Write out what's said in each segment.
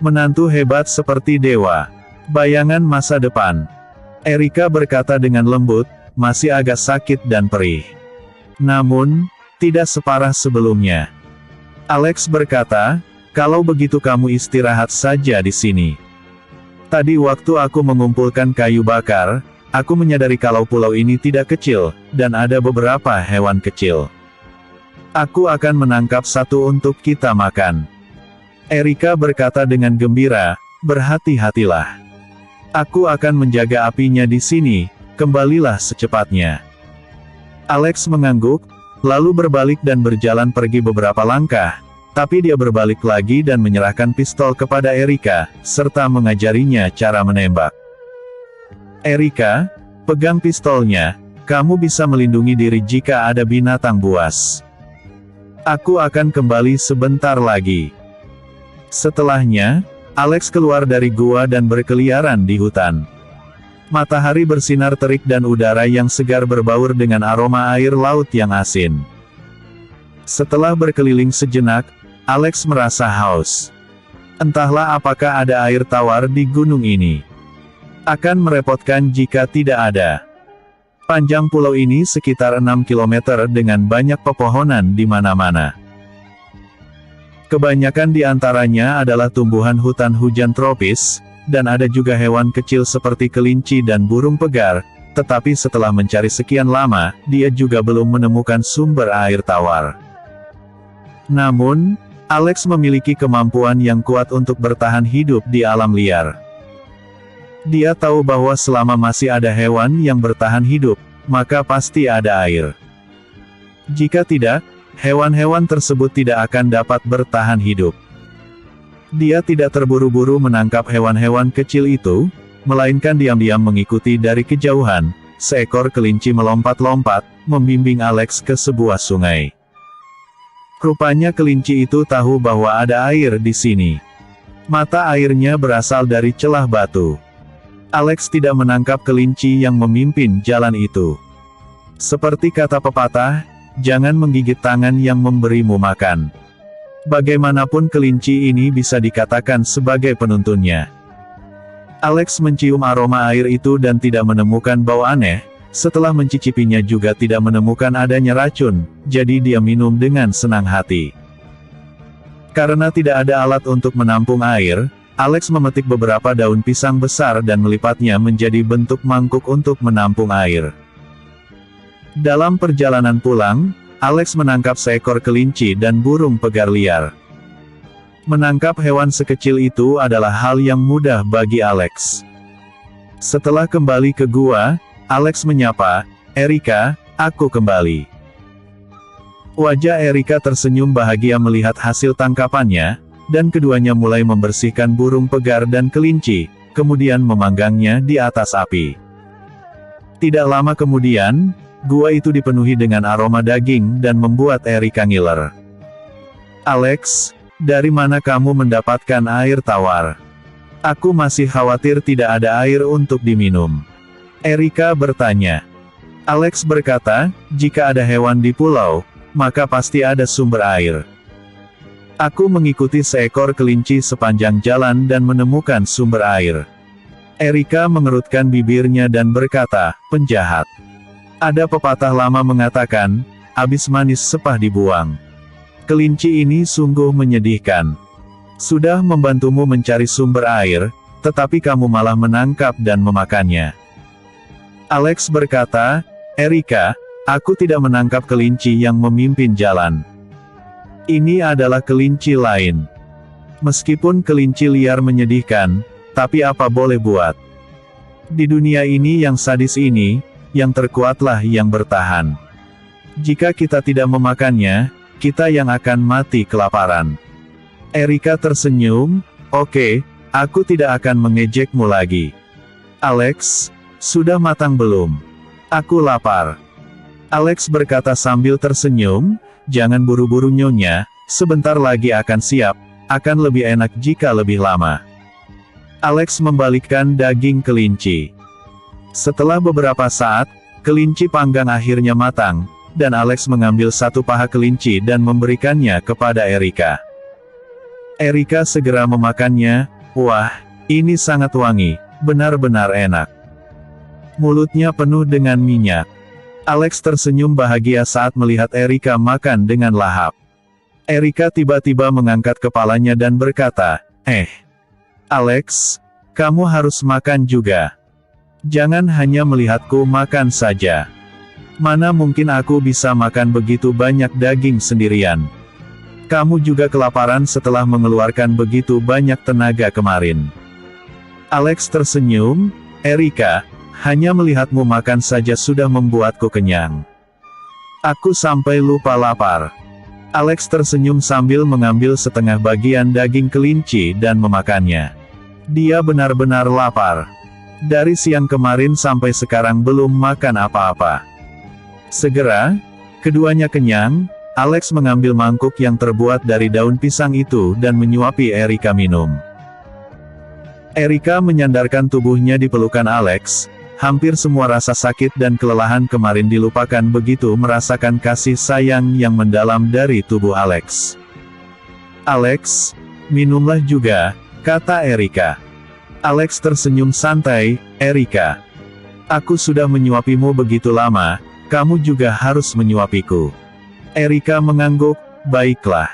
Menantu hebat seperti dewa. Bayangan masa depan. Erika berkata dengan lembut, masih agak sakit dan perih. Namun, tidak separah sebelumnya. Alex berkata, kalau begitu kamu istirahat saja di sini. Tadi waktu aku mengumpulkan kayu bakar, aku menyadari kalau pulau ini tidak kecil, dan ada beberapa hewan kecil. Aku akan menangkap satu untuk kita makan. Erika berkata dengan gembira, berhati-hatilah. Aku akan menjaga apinya di sini, kembalilah secepatnya. Alex mengangguk, lalu berbalik dan berjalan pergi beberapa langkah, tapi dia berbalik lagi dan menyerahkan pistol kepada Erika, serta mengajarinya cara menembak. Erika, pegang pistolnya, kamu bisa melindungi diri jika ada binatang buas. Aku akan kembali sebentar lagi. Setelahnya, Alex keluar dari gua dan berkeliaran di hutan. Matahari bersinar terik dan udara yang segar berbaur dengan aroma air laut yang asin. Setelah berkeliling sejenak, Alex merasa haus. Entahlah apakah ada air tawar di gunung ini. Akan merepotkan jika tidak ada. Panjang pulau ini sekitar 6 km dengan banyak pepohonan di mana-mana. Kebanyakan di antaranya adalah tumbuhan hutan hujan tropis, dan ada juga hewan kecil seperti kelinci dan burung pegar, tetapi setelah mencari sekian lama, dia juga belum menemukan sumber air tawar. Namun, Alex memiliki kemampuan yang kuat untuk bertahan hidup di alam liar. Dia tahu bahwa selama masih ada hewan yang bertahan hidup, maka pasti ada air. Jika tidak, hewan-hewan tersebut tidak akan dapat bertahan hidup. Dia tidak terburu-buru menangkap hewan-hewan kecil itu, melainkan diam-diam mengikuti dari kejauhan. Seekor kelinci melompat-lompat, membimbing Alex ke sebuah sungai. Rupanya kelinci itu tahu bahwa ada air di sini. Mata airnya berasal dari celah batu. Alex tidak menangkap kelinci yang memimpin jalan itu. Seperti kata pepatah, jangan menggigit tangan yang memberimu makan. Bagaimanapun kelinci ini bisa dikatakan sebagai penuntunnya. Alex mencium aroma air itu dan tidak menemukan bau aneh. Setelah mencicipinya juga tidak menemukan adanya racun, jadi dia minum dengan senang hati. Karena tidak ada alat untuk menampung air, Alex memetik beberapa daun pisang besar dan melipatnya menjadi bentuk mangkuk untuk menampung air. Dalam perjalanan pulang, Alex menangkap seekor kelinci dan burung pegar liar. Menangkap hewan sekecil itu adalah hal yang mudah bagi Alex. Setelah kembali ke gua, Alex menyapa, "Erika, aku kembali." Wajah Erika tersenyum bahagia melihat hasil tangkapannya, dan keduanya mulai membersihkan burung pegar dan kelinci, kemudian memanggangnya di atas api. Tidak lama kemudian, gua itu dipenuhi dengan aroma daging dan membuat Erika ngiler. "Alex, dari mana kamu mendapatkan air tawar? Aku masih khawatir tidak ada air untuk diminum." Erika bertanya. Alex berkata, "Jika ada hewan di pulau, maka pasti ada sumber air. Aku mengikuti seekor kelinci sepanjang jalan dan menemukan sumber air." Erika mengerutkan bibirnya dan berkata, "Penjahat. Ada pepatah lama mengatakan, habis manis sepah dibuang. Kelinci ini sungguh menyedihkan. Sudah membantumu mencari sumber air, tetapi kamu malah menangkap dan memakannya." Alex berkata, "Erika, aku tidak menangkap kelinci yang memimpin jalan. Ini adalah kelinci lain. Meskipun kelinci liar menyedihkan, tapi apa boleh buat. Di dunia ini yang sadis ini, yang terkuatlah yang bertahan. Jika kita tidak memakannya, kita yang akan mati kelaparan." Erika tersenyum, "Oke, aku tidak akan mengejekmu lagi. Alex, sudah matang belum? Aku lapar." Alex berkata sambil tersenyum, "Jangan buru-buru nyonya, sebentar lagi akan siap, akan lebih enak jika lebih lama." Alex membalikkan daging kelinci. Setelah beberapa saat, kelinci panggang akhirnya matang, dan Alex mengambil satu paha kelinci dan memberikannya kepada Erika. Erika segera memakannya. Wah, ini sangat wangi, benar-benar enak. Mulutnya penuh dengan minyak. Alex tersenyum bahagia saat melihat Erika makan dengan lahap. Erika tiba-tiba mengangkat kepalanya dan berkata, Alex, kamu harus makan juga. Jangan hanya melihatku makan saja. Mana mungkin aku bisa makan begitu banyak daging sendirian. Kamu juga kelaparan setelah mengeluarkan begitu banyak tenaga kemarin. Alex tersenyum, Erika, hanya melihatmu makan saja sudah membuatku kenyang. Aku sampai lupa lapar. Alex tersenyum sambil mengambil setengah bagian daging kelinci dan memakannya. Dia benar-benar lapar. Dari siang kemarin sampai sekarang belum makan apa-apa. Segera, keduanya kenyang. Alex mengambil mangkuk yang terbuat dari daun pisang itu dan menyuapi Erika minum. Erika menyandarkan tubuhnya di pelukan Alex. Hampir semua rasa sakit dan kelelahan kemarin dilupakan begitu merasakan kasih sayang yang mendalam dari tubuh Alex. Alex, minumlah juga, kata Erika. Alex tersenyum santai, Erika. Aku sudah menyuapimu begitu lama, kamu juga harus menyuapiku. Erika mengangguk, baiklah.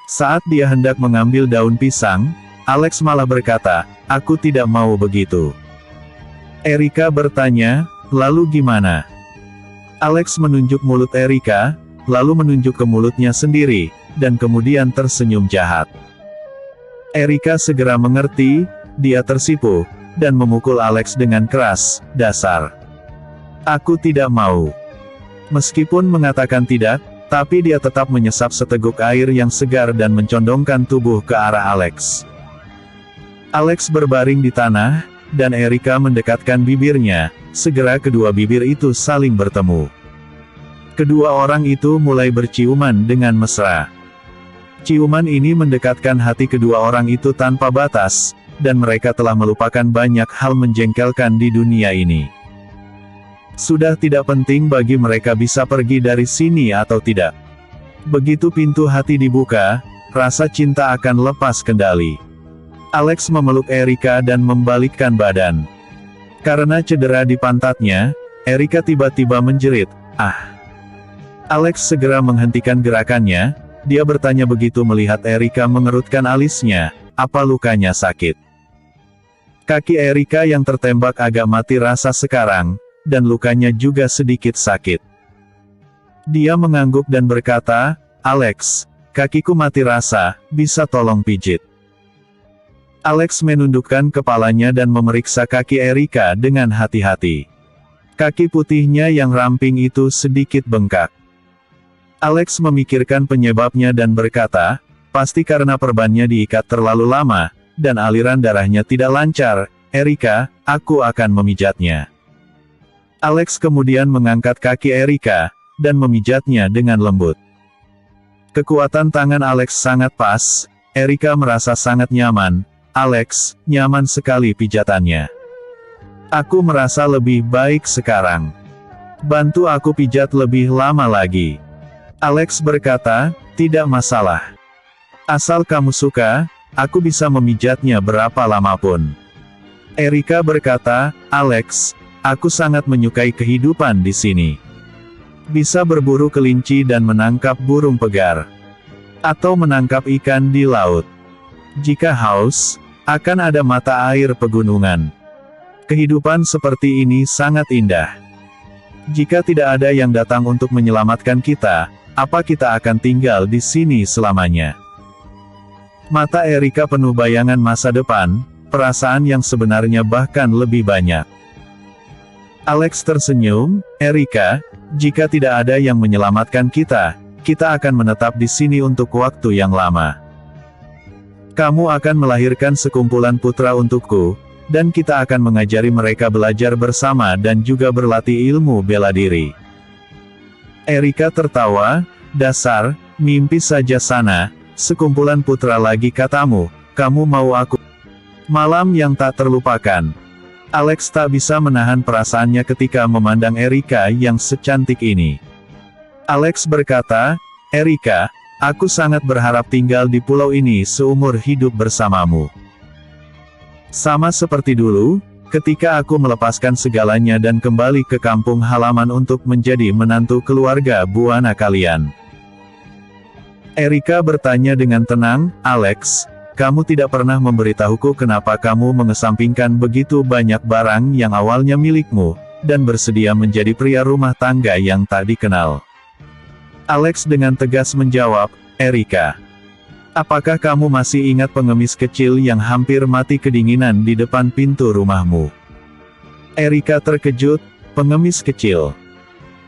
Saat dia hendak mengambil daun pisang, Alex malah berkata, aku tidak mau begitu. Erika bertanya, lalu gimana? Alex menunjuk mulut Erika, lalu menunjuk ke mulutnya sendiri, dan kemudian tersenyum jahat. Erika segera mengerti, dia tersipu, dan memukul Alex dengan keras, dasar. Aku tidak mau. Meskipun mengatakan tidak, tapi dia tetap menyesap seteguk air yang segar dan mencondongkan tubuh ke arah Alex. Alex berbaring di tanah, dan Erika mendekatkan bibirnya, segera kedua bibir itu saling bertemu. Kedua orang itu mulai berciuman dengan mesra. Ciuman ini mendekatkan hati kedua orang itu tanpa batas, dan mereka telah melupakan banyak hal menjengkelkan di dunia ini. Sudah tidak penting bagi mereka bisa pergi dari sini atau tidak. Begitu pintu hati dibuka, rasa cinta akan lepas kendali. Alex memeluk Erika dan membalikkan badan. Karena cedera di pantatnya, Erika tiba-tiba menjerit, "Ah!" Alex segera menghentikan gerakannya, dia bertanya begitu melihat Erika mengerutkan alisnya, "Apa lukanya sakit?" Kaki Erika yang tertembak agak mati rasa sekarang, dan lukanya juga sedikit sakit. Dia mengangguk dan berkata, "Alex, kakiku mati rasa, bisa tolong pijit?" Alex menundukkan kepalanya dan memeriksa kaki Erika dengan hati-hati. Kaki putihnya yang ramping itu sedikit bengkak. Alex memikirkan penyebabnya dan berkata, "Pasti karena perbannya diikat terlalu lama, dan aliran darahnya tidak lancar. Erika, aku akan memijatnya." Alex kemudian mengangkat kaki Erika, dan memijatnya dengan lembut. Kekuatan tangan Alex sangat pas, Erika merasa sangat nyaman. "Alex, nyaman sekali pijatannya. Aku merasa lebih baik sekarang. Bantu aku pijat lebih lama lagi." Alex berkata, "Tidak masalah. Asal kamu suka, aku bisa memijatnya berapa lama pun." Erika berkata, "Alex, aku sangat menyukai kehidupan di sini. Bisa berburu kelinci dan menangkap burung pegar. Atau menangkap ikan di laut. Jika haus, akan ada mata air pegunungan. Kehidupan seperti ini sangat indah. Jika tidak ada yang datang untuk menyelamatkan kita, apa kita akan tinggal di sini selamanya?" Mata Erika penuh bayangan masa depan, perasaan yang sebenarnya bahkan lebih banyak. Alex tersenyum, "Erika, jika tidak ada yang menyelamatkan kita, kita akan menetap di sini untuk waktu yang lama. Kamu akan melahirkan sekumpulan putra untukku, dan kita akan mengajari mereka belajar bersama dan juga berlatih ilmu bela diri." Erika tertawa, "Dasar, mimpi saja sana, sekumpulan putra lagi katamu, kamu mau aku?" Malam yang tak terlupakan. Alex tak bisa menahan perasaannya ketika memandang Erika yang secantik ini. Alex berkata, "Erika, Aku sangat berharap tinggal di pulau ini seumur hidup bersamamu. Sama seperti dulu, ketika aku melepaskan segalanya dan kembali ke kampung halaman untuk menjadi menantu keluarga Buana kalian. Erika bertanya dengan tenang, Alex, kamu tidak pernah memberitahuku kenapa kamu mengesampingkan begitu banyak barang yang awalnya milikmu, dan bersedia menjadi pria rumah tangga yang tak dikenal. Alex dengan tegas menjawab, Erika. Apakah kamu masih ingat pengemis kecil yang hampir mati kedinginan di depan pintu rumahmu? Erika terkejut, pengemis kecil.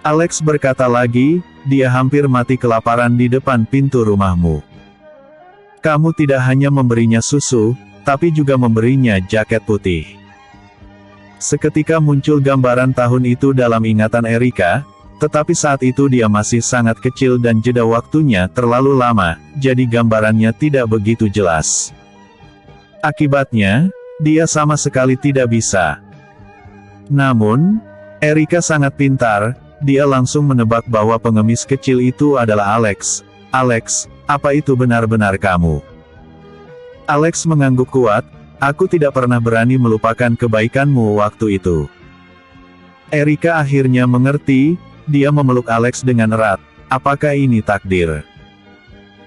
Alex berkata lagi, dia hampir mati kelaparan di depan pintu rumahmu. Kamu tidak hanya memberinya susu, tapi juga memberinya jaket putih. Seketika muncul gambaran tahun itu dalam ingatan Erika, tetapi saat itu dia masih sangat kecil dan jeda waktunya terlalu lama, jadi gambarannya tidak begitu jelas. Akibatnya, dia sama sekali tidak bisa. Namun, Erika sangat pintar, dia langsung menebak bahwa pengemis kecil itu adalah Alex. Alex, apa itu benar-benar kamu? Alex mengangguk kuat, aku tidak pernah berani melupakan kebaikanmu waktu itu. Erika akhirnya mengerti, dia memeluk Alex dengan erat. Apakah ini takdir?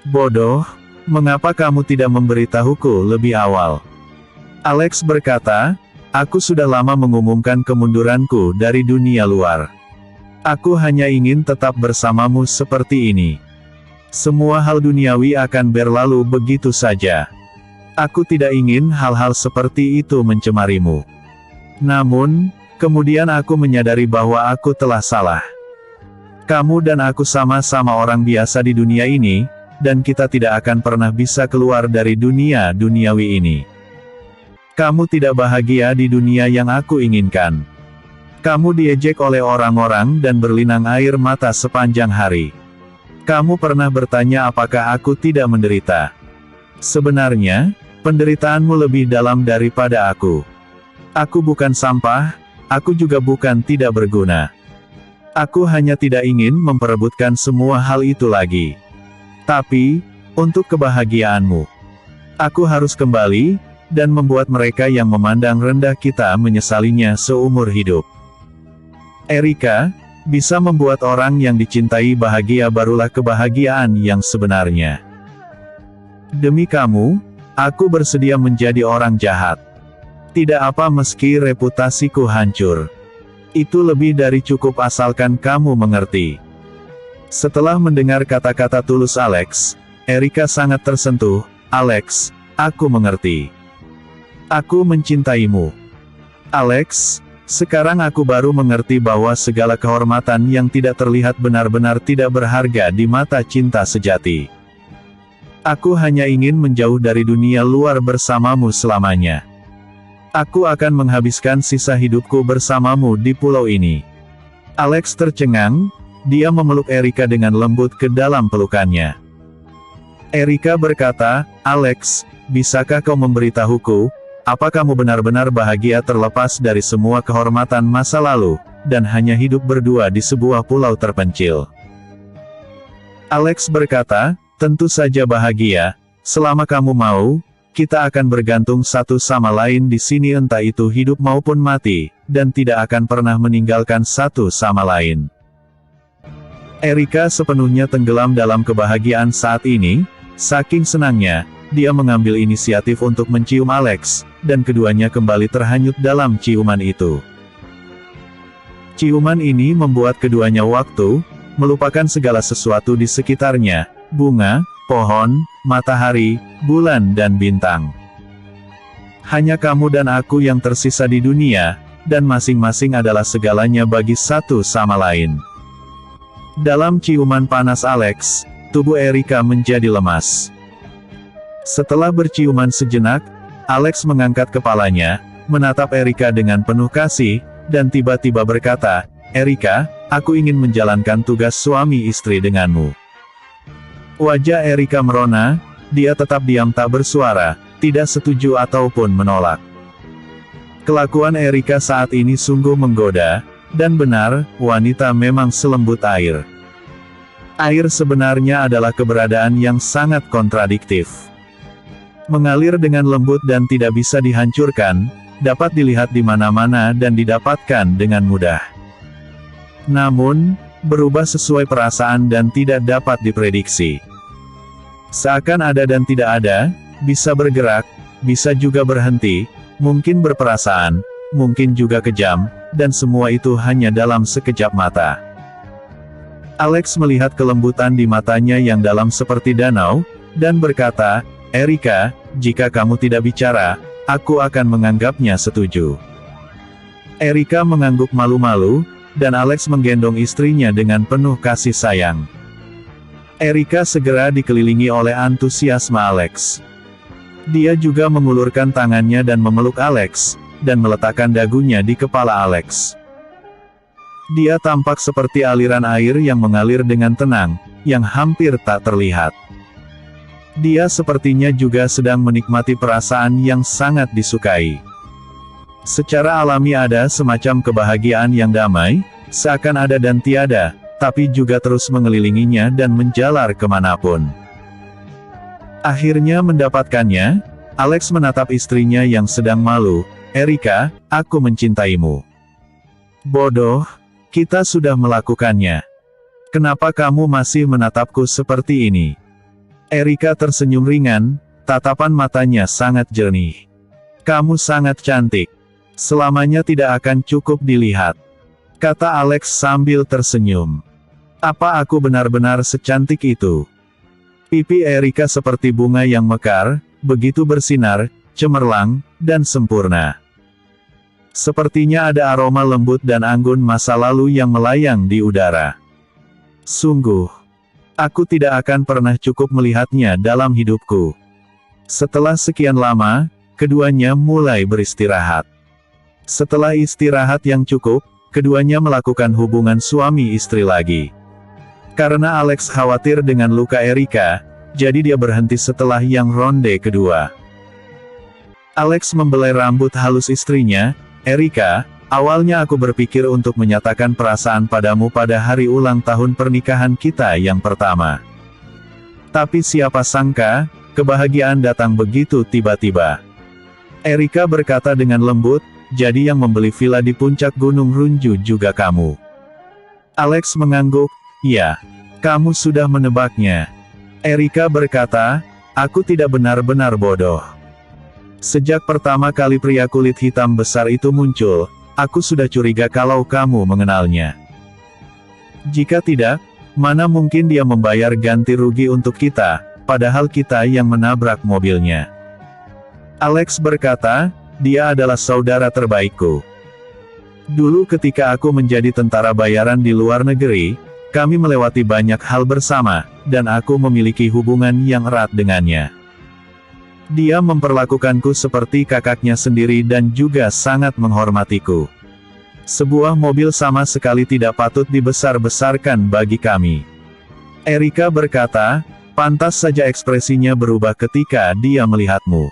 Bodoh, mengapa kamu tidak memberitahuku lebih awal? Alex berkata, aku sudah lama mengumumkan kemunduranku dari dunia luar. Aku hanya ingin tetap bersamamu seperti ini. Semua hal duniawi akan berlalu begitu saja. Aku tidak ingin hal-hal seperti itu mencemarimu. Namun, kemudian aku menyadari bahwa aku telah salah. Kamu dan aku sama-sama orang biasa di dunia ini, dan kita tidak akan pernah bisa keluar dari dunia duniawi ini. Kamu tidak bahagia di dunia yang aku inginkan. Kamu diejek oleh orang-orang dan berlinang air mata sepanjang hari. Kamu pernah bertanya apakah aku tidak menderita. Sebenarnya, penderitaanmu lebih dalam daripada aku. Aku bukan sampah, aku juga bukan tidak berguna. Aku hanya tidak ingin memperebutkan semua hal itu lagi. Tapi, untuk kebahagiaanmu, aku harus kembali, dan membuat mereka yang memandang rendah kita menyesalinya seumur hidup. Erika, bisa membuat orang yang dicintai bahagia barulah kebahagiaan yang sebenarnya. Demi kamu, aku bersedia menjadi orang jahat. Tidak apa meski reputasiku hancur. Itu lebih dari cukup asalkan kamu mengerti. Setelah mendengar kata-kata tulus Alex, Erika sangat tersentuh. Alex, aku mengerti. Aku mencintaimu. Alex, sekarang aku baru mengerti bahwa segala kehormatan yang tidak terlihat benar-benar tidak berharga di mata cinta sejati. Aku hanya ingin menjauh dari dunia luar bersamamu selamanya. Aku akan menghabiskan sisa hidupku bersamamu di pulau ini. Alex tercengang, dia memeluk Erika dengan lembut ke dalam pelukannya. Erika berkata, Alex, bisakah kau memberitahuku, apa kamu benar-benar bahagia terlepas dari semua kehormatan masa lalu, dan hanya hidup berdua di sebuah pulau terpencil? Alex berkata, tentu saja bahagia, selama kamu mau. Kita akan bergantung satu sama lain di sini entah itu hidup maupun mati, dan tidak akan pernah meninggalkan satu sama lain. Erika sepenuhnya tenggelam dalam kebahagiaan saat ini, saking senangnya, dia mengambil inisiatif untuk mencium Alex, dan keduanya kembali terhanyut dalam ciuman itu. Ciuman ini membuat keduanya waktu, melupakan segala sesuatu di sekitarnya, bunga, pohon, matahari, bulan dan bintang. Hanya kamu dan aku yang tersisa di dunia, dan masing-masing adalah segalanya bagi satu sama lain. Dalam ciuman panas Alex, tubuh Erika menjadi lemas. Setelah berciuman sejenak, Alex mengangkat kepalanya, menatap Erika dengan penuh kasih, dan tiba-tiba berkata, Erika, aku ingin menjalankan tugas suami istri denganmu. Wajah Erika merona, dia tetap diam tak bersuara, tidak setuju ataupun menolak. Kelakuan Erika saat ini sungguh menggoda, dan benar, wanita memang selembut air. Air sebenarnya adalah keberadaan yang sangat kontradiktif. Mengalir dengan lembut dan tidak bisa dihancurkan, dapat dilihat di mana-mana dan didapatkan dengan mudah. Namun, berubah sesuai perasaan dan tidak dapat diprediksi. Seakan ada dan tidak ada, bisa bergerak, bisa juga berhenti, mungkin berperasaan, mungkin juga kejam, dan semua itu hanya dalam sekejap mata. Alex melihat kelembutan di matanya yang dalam seperti danau, dan berkata, "Erika, jika kamu tidak bicara, aku akan menganggapnya setuju." Erika mengangguk malu-malu, dan Alex menggendong istrinya dengan penuh kasih sayang. Erika segera dikelilingi oleh antusiasme Alex. Dia juga mengulurkan tangannya dan memeluk Alex, dan meletakkan dagunya di kepala Alex. Dia tampak seperti aliran air yang mengalir dengan tenang, yang hampir tak terlihat. Dia sepertinya juga sedang menikmati perasaan yang sangat disukai. Secara alami ada semacam kebahagiaan yang damai, seakan ada dan tiada, tapi juga terus mengelilinginya dan menjalar kemanapun. Akhirnya mendapatkannya, Alex menatap istrinya yang sedang malu. "Erika, aku mencintaimu." "Bodoh, kita sudah melakukannya. Kenapa kamu masih menatapku seperti ini?" Erika tersenyum ringan, tatapan matanya sangat jernih. "Kamu sangat cantik. Selamanya tidak akan cukup dilihat," kata Alex sambil tersenyum. "Apa aku benar-benar secantik itu?" Pipi Erika seperti bunga yang mekar, begitu bersinar, cemerlang, dan sempurna. Sepertinya ada aroma lembut dan anggun masa lalu yang melayang di udara. "Sungguh, aku tidak akan pernah cukup melihatnya dalam hidupku." Setelah sekian lama, keduanya mulai beristirahat. Setelah istirahat yang cukup, keduanya melakukan hubungan suami istri lagi. Karena Alex khawatir dengan luka Erika, jadi dia berhenti setelah yang ronde kedua. Alex membelai rambut halus istrinya. "Erika, awalnya aku berpikir untuk menyatakan perasaan padamu pada hari ulang tahun pernikahan kita yang pertama. Tapi siapa sangka, kebahagiaan datang begitu tiba-tiba." Erika berkata dengan lembut, "Jadi yang membeli villa di puncak Gunung Runju juga kamu?" Alex mengangguk, "Ya, kamu sudah menebaknya." Erika berkata, "Aku tidak benar-benar bodoh. Sejak pertama kali pria kulit hitam besar itu muncul, aku sudah curiga kalau kamu mengenalnya. Jika tidak, mana mungkin dia membayar ganti rugi untuk kita, padahal kita yang menabrak mobilnya." Alex berkata, "Dia adalah saudara terbaikku. Dulu ketika aku menjadi tentara bayaran di luar negeri, kami melewati banyak hal bersama, dan aku memiliki hubungan yang erat dengannya. Dia memperlakukanku seperti kakaknya sendiri dan juga sangat menghormatiku. Sebuah mobil sama sekali tidak patut dibesar-besarkan bagi kami." Erika berkata, "Pantas saja ekspresinya berubah ketika dia melihatmu.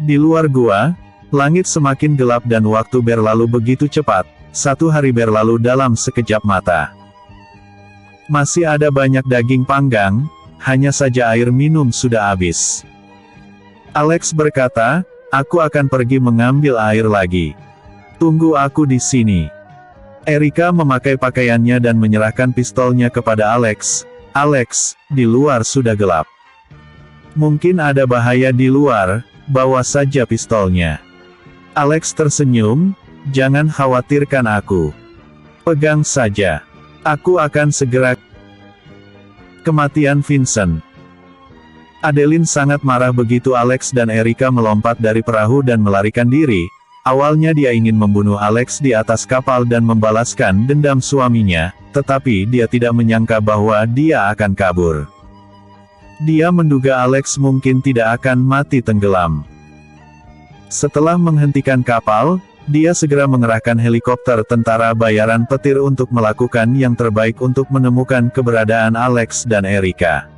Di luar gua, langit semakin gelap dan waktu berlalu begitu cepat, satu hari berlalu dalam sekejap mata. Masih ada banyak daging panggang, hanya saja air minum sudah habis." Alex berkata, "Aku akan pergi mengambil air lagi. Tunggu aku di sini." Erika memakai pakaiannya dan menyerahkan pistolnya kepada Alex. "Alex, di luar sudah gelap. Mungkin ada bahaya di luar, bawa saja pistolnya." Alex tersenyum, "Jangan khawatirkan aku. Pegang saja. Aku akan segera." Kematian Vincent. Adeline sangat marah begitu Alex dan Erika melompat dari perahu dan melarikan diri. Awalnya dia ingin membunuh Alex di atas kapal dan membalaskan dendam suaminya, tetapi dia tidak menyangka bahwa dia akan kabur. Dia menduga Alex mungkin tidak akan mati tenggelam. Setelah menghentikan kapal, dia segera mengerahkan helikopter tentara bayaran petir untuk melakukan yang terbaik untuk menemukan keberadaan Alex dan Erika.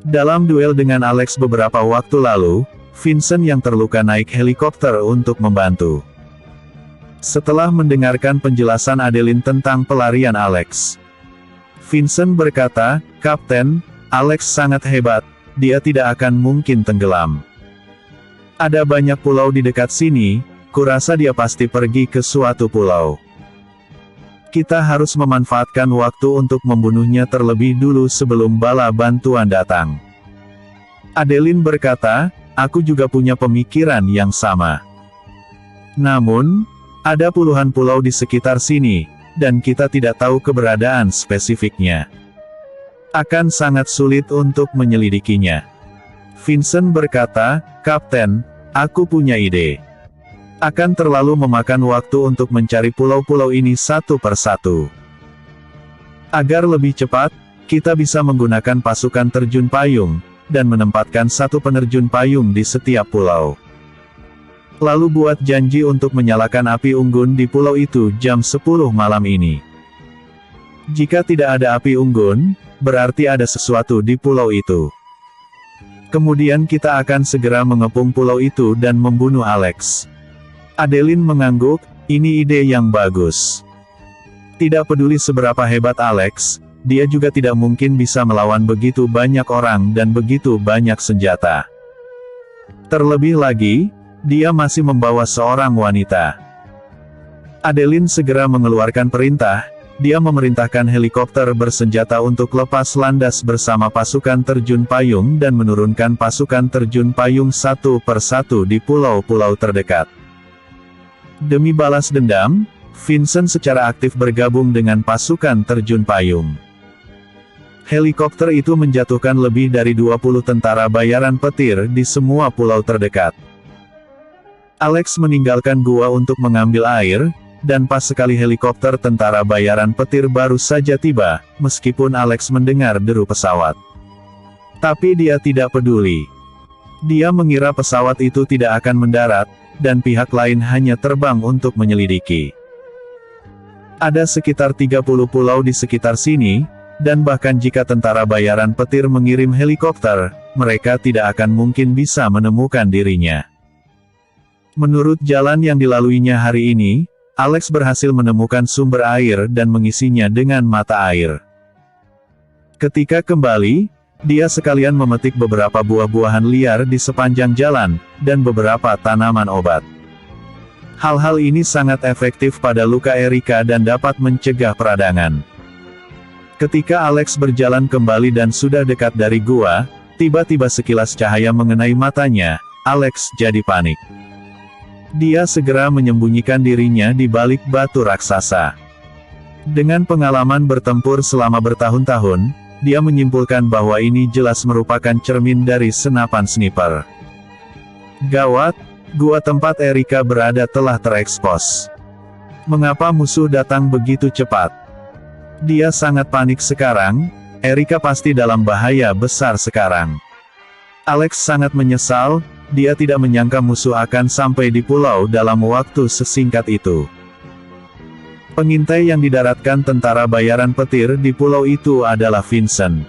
Dalam duel dengan Alex beberapa waktu lalu, Vincent yang terluka naik helikopter untuk membantu. Setelah mendengarkan penjelasan Adeline tentang pelarian Alex, Vincent berkata, "Kapten, Alex sangat hebat, dia tidak akan mungkin tenggelam. Ada banyak pulau di dekat sini, kurasa dia pasti pergi ke suatu pulau. Kita harus memanfaatkan waktu untuk membunuhnya terlebih dulu sebelum bala bantuan datang." Adeline berkata, "Aku juga punya pemikiran yang sama. Namun, ada puluhan pulau di sekitar sini, dan kita tidak tahu keberadaan spesifiknya. Akan sangat sulit untuk menyelidikinya." Vincent berkata, "Kapten, aku punya ide. Akan terlalu memakan waktu untuk mencari pulau-pulau ini satu persatu. Agar lebih cepat, kita bisa menggunakan pasukan terjun payung, dan menempatkan satu penerjun payung di setiap pulau. Lalu buat janji untuk menyalakan api unggun di pulau itu jam 10 malam ini. Jika tidak ada api unggun, berarti ada sesuatu di pulau itu. Kemudian kita akan segera mengepung pulau itu dan membunuh Alex." Adeline mengangguk, "Ini ide yang bagus. Tidak peduli seberapa hebat Alex, dia juga tidak mungkin bisa melawan begitu banyak orang dan begitu banyak senjata. Terlebih lagi, dia masih membawa seorang wanita." Adeline segera mengeluarkan perintah, dia memerintahkan helikopter bersenjata untuk lepas landas bersama pasukan terjun payung dan menurunkan pasukan terjun payung satu persatu di pulau-pulau terdekat. Demi balas dendam, Vincent secara aktif bergabung dengan pasukan terjun payung. Helikopter itu menjatuhkan lebih dari 20 tentara bayaran petir di semua pulau terdekat. Alex meninggalkan gua untuk mengambil air, dan pas sekali helikopter tentara bayaran petir baru saja tiba, meskipun Alex mendengar deru pesawat. Tapi dia tidak peduli. Dia mengira pesawat itu tidak akan mendarat, dan pihak lain hanya terbang untuk menyelidiki. Ada sekitar 30 pulau di sekitar sini, dan bahkan jika tentara bayaran petir mengirim helikopter, mereka tidak akan mungkin bisa menemukan dirinya. Menurut jalan yang dilaluinya hari ini, Alex berhasil menemukan sumber air dan mengisinya dengan mata air. Ketika kembali, dia sekalian memetik beberapa buah-buahan liar di sepanjang jalan, dan beberapa tanaman obat. Hal-hal ini sangat efektif pada luka Erika dan dapat mencegah peradangan. Ketika Alex berjalan kembali dan sudah dekat dari gua, tiba-tiba sekilas cahaya mengenai matanya, Alex jadi panik. Dia segera menyembunyikan dirinya di balik batu raksasa. Dengan pengalaman bertempur selama bertahun-tahun, dia menyimpulkan bahwa ini jelas merupakan cermin dari senapan sniper. Gawat, gua tempat Erika berada telah terekspos. Mengapa musuh datang begitu cepat? Dia sangat panik sekarang, Erika pasti dalam bahaya besar sekarang. Alex sangat menyesal, dia tidak menyangka musuh akan sampai di pulau dalam waktu sesingkat itu. Pengintai yang didaratkan tentara bayaran petir di pulau itu adalah Vincent.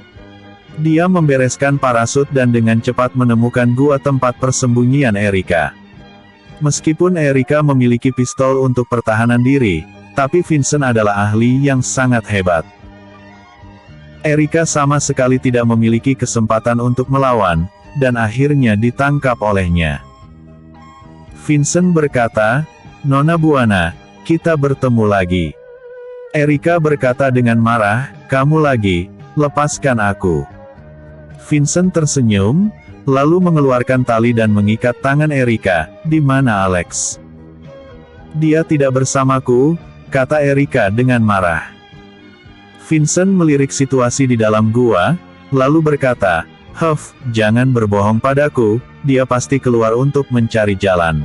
Dia membereskan parasut dan dengan cepat menemukan gua tempat persembunyian Erika. Meskipun Erika memiliki pistol untuk pertahanan diri, tapi Vincent adalah ahli yang sangat hebat. Erika sama sekali tidak memiliki kesempatan untuk melawan, dan akhirnya ditangkap olehnya. Vincent berkata, "Nona Buana, kita bertemu lagi." Erika berkata dengan marah, "Kamu lagi, lepaskan aku." Vincent tersenyum, lalu mengeluarkan tali dan mengikat tangan Erika. "Di mana Alex?" "Dia tidak bersamaku," kata Erika dengan marah. Vincent melirik situasi di dalam gua, lalu berkata, "Huff, jangan berbohong padaku, dia pasti keluar untuk mencari jalan.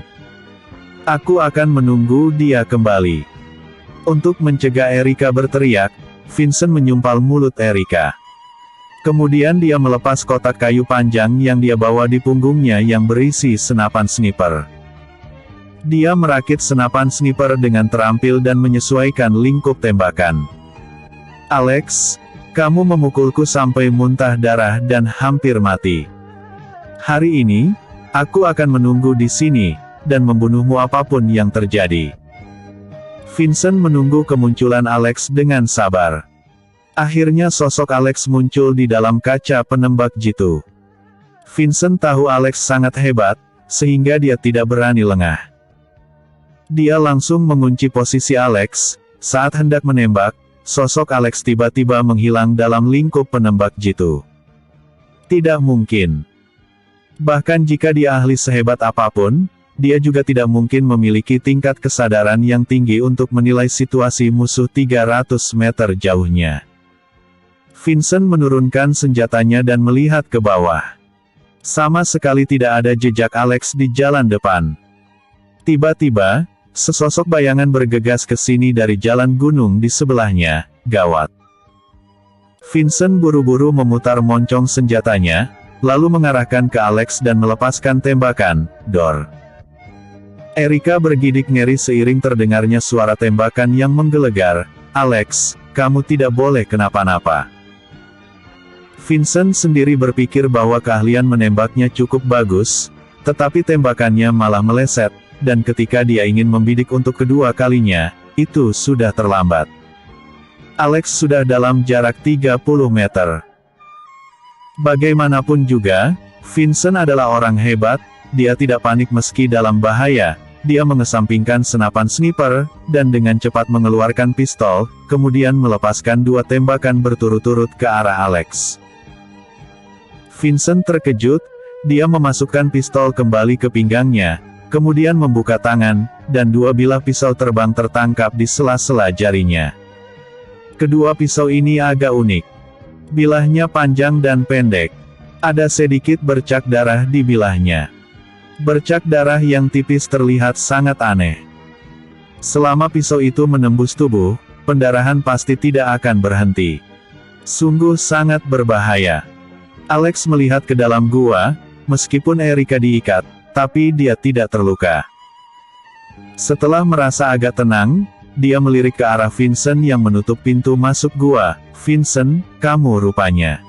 Aku akan menunggu dia kembali." Untuk mencegah Erika berteriak, Vincent menyumpal mulut Erika. Kemudian dia melepas kotak kayu panjang yang dia bawa di punggungnya yang berisi senapan sniper. Dia merakit senapan sniper dengan terampil dan menyesuaikan lingkup tembakan. "Alex, kamu memukulku sampai muntah darah dan hampir mati. Hari ini, aku akan menunggu di sini, dan membunuhmu apapun yang terjadi." Vincent menunggu kemunculan Alex dengan sabar. Akhirnya sosok Alex muncul di dalam kaca penembak jitu. Vincent tahu Alex sangat hebat, sehingga dia tidak berani lengah. Dia langsung mengunci posisi Alex. Saat hendak menembak, sosok Alex tiba-tiba menghilang dalam lingkup penembak jitu. Tidak mungkin. Bahkan jika dia ahli sehebat apapun, dia juga tidak mungkin memiliki tingkat kesadaran yang tinggi untuk menilai situasi musuh 300 meter jauhnya. Vincent menurunkan senjatanya dan melihat ke bawah. Sama sekali tidak ada jejak Alex di jalan depan. Tiba-tiba, sesosok bayangan bergegas ke sini dari jalan gunung di sebelahnya. Gawat. Vincent buru-buru memutar moncong senjatanya, lalu mengarahkan ke Alex dan melepaskan tembakan. Dor. Erika bergidik ngeri seiring terdengarnya suara tembakan yang menggelegar. Alex, kamu tidak boleh kenapa-napa. Vincent sendiri berpikir bahwa keahlian menembaknya cukup bagus, tetapi tembakannya malah meleset, dan ketika dia ingin membidik untuk kedua kalinya, itu sudah terlambat. Alex sudah dalam jarak 30 meter. Bagaimanapun juga, Vincent adalah orang hebat, dia tidak panik meski dalam bahaya, dia mengesampingkan senapan sniper, dan dengan cepat mengeluarkan pistol, kemudian melepaskan 2 tembakan berturut-turut ke arah Alex. Vincent terkejut, dia memasukkan pistol kembali ke pinggangnya, kemudian membuka tangan, dan 2 bilah pisau terbang tertangkap di sela-sela jarinya. Kedua pisau ini agak unik. Bilahnya panjang dan pendek. Ada sedikit bercak darah di bilahnya. Bercak darah yang tipis terlihat sangat aneh. Selama pisau itu menembus tubuh, pendarahan pasti tidak akan berhenti. Sungguh sangat berbahaya. Alex melihat ke dalam gua, meskipun Erika diikat, tapi dia tidak terluka. Setelah merasa agak tenang, dia melirik ke arah Vincent yang menutup pintu masuk gua. Vincent, kamu rupanya.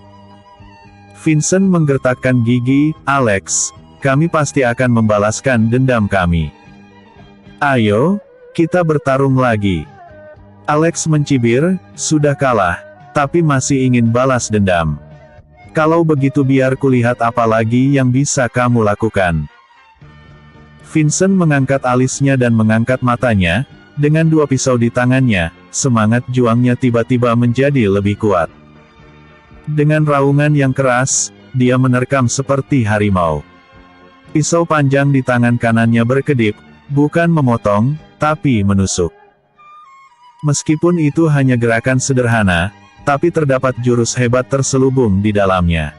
Vincent menggertakkan gigi. Alex, kami pasti akan membalaskan dendam kami. Ayo, kita bertarung lagi. Alex mencibir, sudah kalah, tapi masih ingin balas dendam. Kalau begitu biar kulihat apa lagi yang bisa kamu lakukan. Vincent mengangkat alisnya dan mengangkat matanya, dengan 2 pisau di tangannya, semangat juangnya tiba-tiba menjadi lebih kuat. Dengan raungan yang keras, dia menerkam seperti harimau. Pisau panjang di tangan kanannya berkedip, bukan memotong, tapi menusuk. Meskipun itu hanya gerakan sederhana, tapi terdapat jurus hebat terselubung di dalamnya.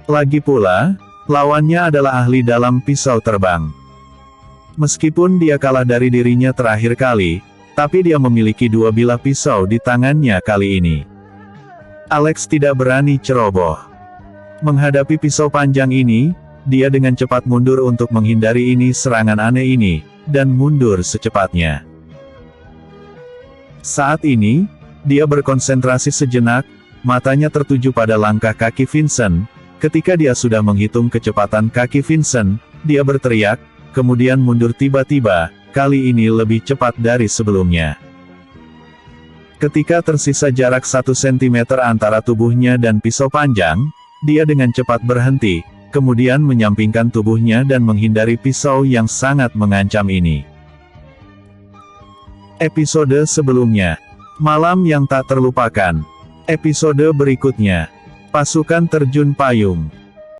Lagi pula, lawannya adalah ahli dalam pisau terbang. Meskipun dia kalah dari dirinya terakhir kali, tapi dia memiliki 2 bilah pisau di tangannya kali ini. Alex tidak berani ceroboh. Menghadapi pisau panjang ini, dia dengan cepat mundur untuk menghindari serangan aneh ini, dan mundur secepatnya. Saat ini, dia berkonsentrasi sejenak, matanya tertuju pada langkah kaki Vincent. Ketika dia sudah menghitung kecepatan kaki Vincent, dia berteriak, kemudian mundur tiba-tiba, kali ini lebih cepat dari sebelumnya. Ketika tersisa jarak 1 cm antara tubuhnya dan pisau panjang, dia dengan cepat berhenti, kemudian menyampingkan tubuhnya dan menghindari pisau yang sangat mengancam ini. Episode sebelumnya. Malam yang tak terlupakan. Episode berikutnya. Pasukan terjun payung.